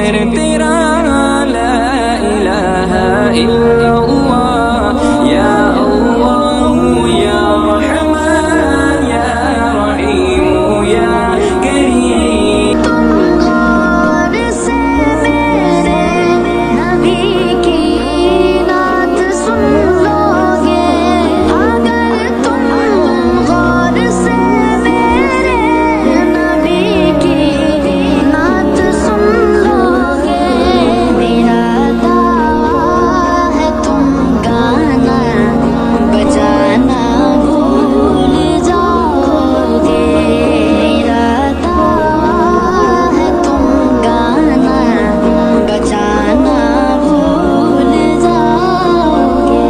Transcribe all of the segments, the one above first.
जिक्र तेरा ला इलाहा इल्लल्लाह या अल्लाह या रहमान या रहीम या करीम। गौर से मेरे नबी की नात सुन लोगे, अगर तुम गौर से मेरे नबी की नात सुन लोगे, मेरा दावा है तुम गाना बजाना भूल जाओगे, मेरा दावा है तुम गाना बजाना भूल जाओगे।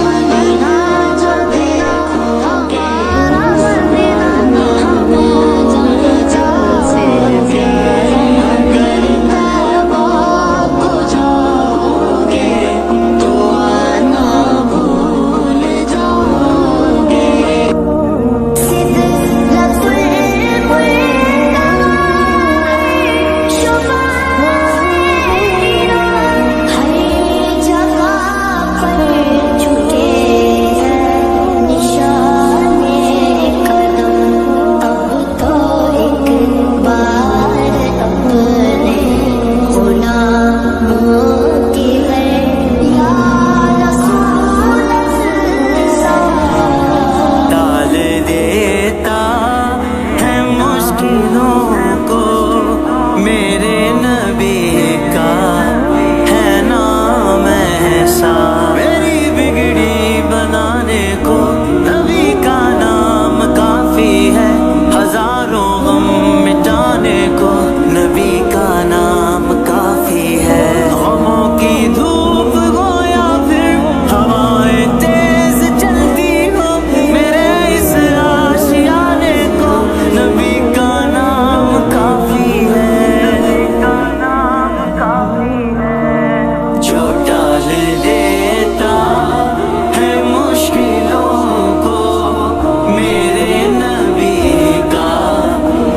मदीना जो देखोगे, मदीना हमें जान से प्यारा करता बाप जाओगे, तो आना भूल जाओगे। सिदरतुल मुंतहा शुफाइना हर जगह पर झुके हैं निशाने कदम, अब तो एक बार अपने गुनाहों की है या रसूल अल्लाह। डाल देता है मुश्किलों को मेरे नबी का है नाम ऐसा, मेरी बिगड़ी बनाने को नबी का नाम काफी है, हजारों गम मिटाने को नबी का नाम काफी है। गमों की धूप हो या फिर हवाएं तेज चलती हो, मेरे इस आशियाने को नबी का नाम काफी है, नबी का नाम काफी है। जो डाल देता है मुश्किलों को मेरे नबी का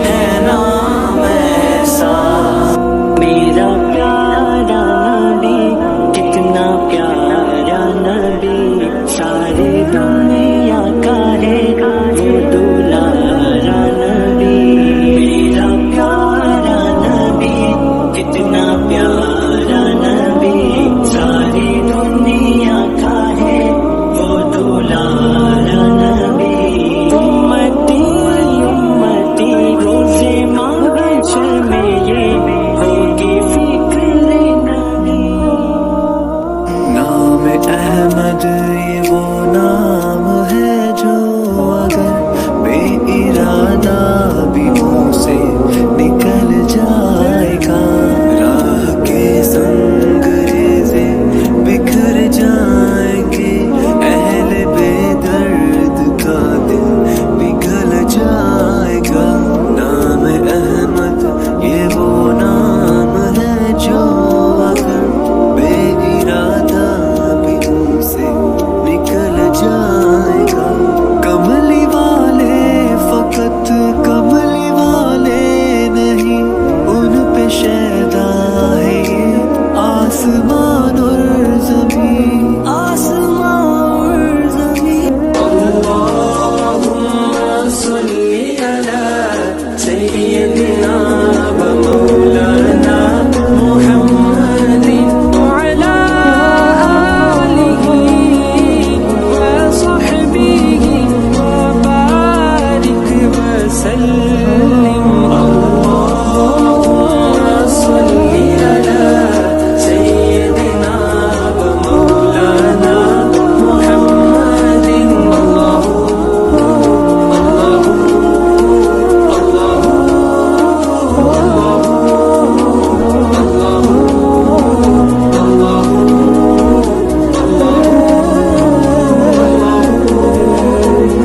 है नाम ऐसा। मेरा प्यारा नबी कितना प्यारा नबी, सारी दुनिया का है वो दुलारा नबी। मेरा प्यारा नबी कितना प्यारा नबी, सारी दुनिया का है वो दुलारा नबी। उम्मती उम्मती रोज़े महशर में ये होगी फिक्र नबी। नाम अहमद ये वो नाम है जो अगर बेइरादा भी मुंह से निकल जाएगा, राह के संग रेज़े बिखर जाएंगे, अहले बेदर्द का दिल पिघल जाएगा। नाम अहमद ये वो नाम है जो अगर बेइरादा भी मुंह से निकल जाएगा। कमली वाले फकत कमली वाले नहीं, उन पे शैदा है ये आसमान और ज़मीन, आसमान और ज़मीन। अल्लाहुम्मा सल्ली अला सय्यिदिना व मौलाना मुहम्मदिन व अला आलिहि व सहबिहि व बारिक व सल्लिम। अल्लाहुम्मा सल्ली अला सय्यिदिना व मौलाना मुहम्मदिन।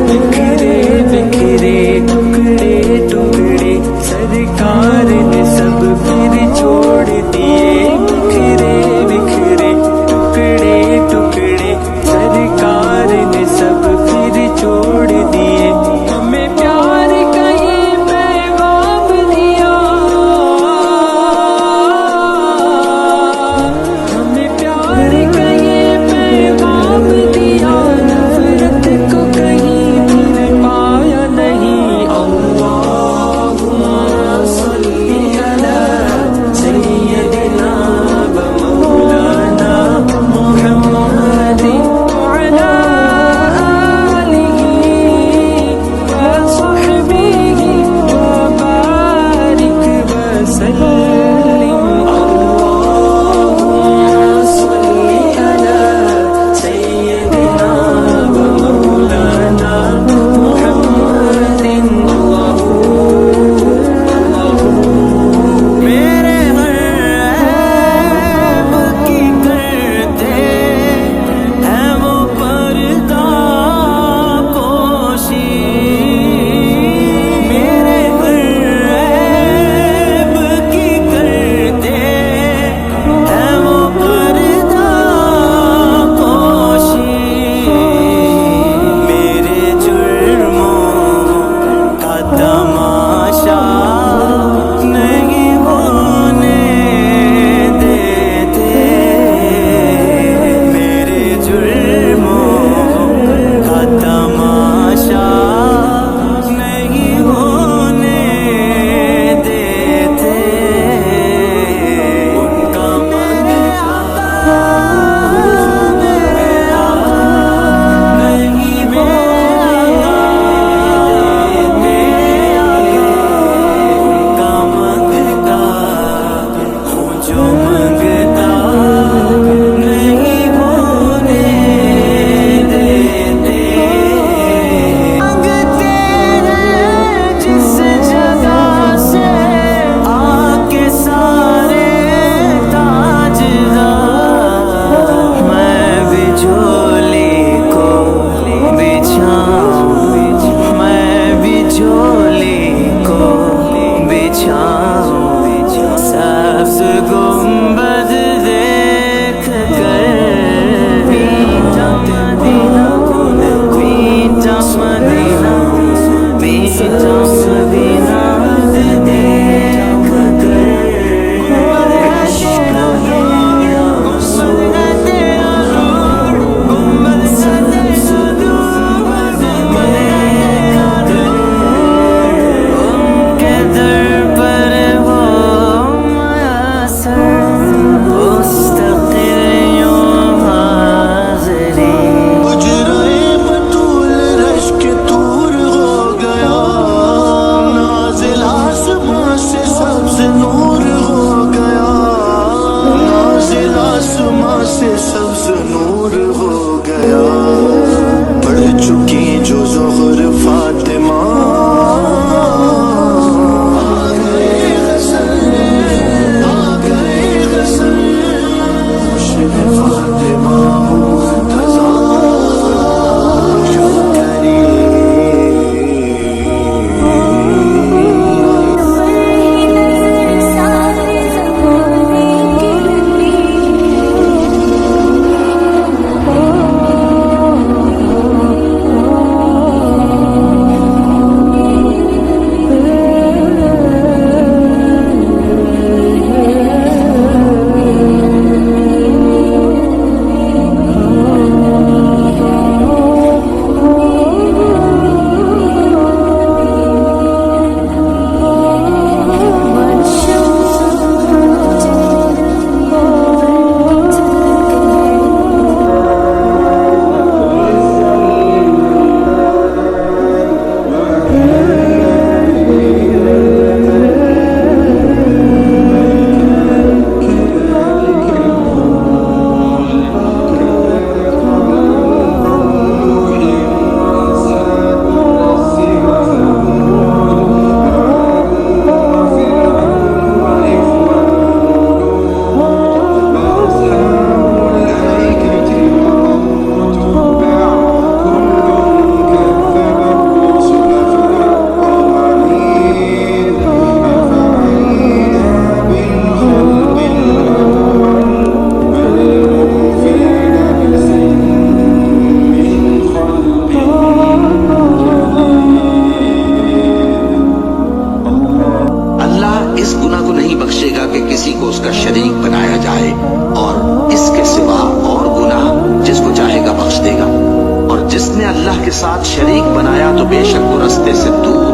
बिखरे बिखरे टुकड़े टुकड़े सरकार ने सब फिर छोड़ दिए, बिखरे बिखरे टुकड़े टुकड़े सरकार ने सब फिर छोड़ दिए। हमें प्यार का ये पैगाम दिया, तो बेशक वो रास्ते से दूर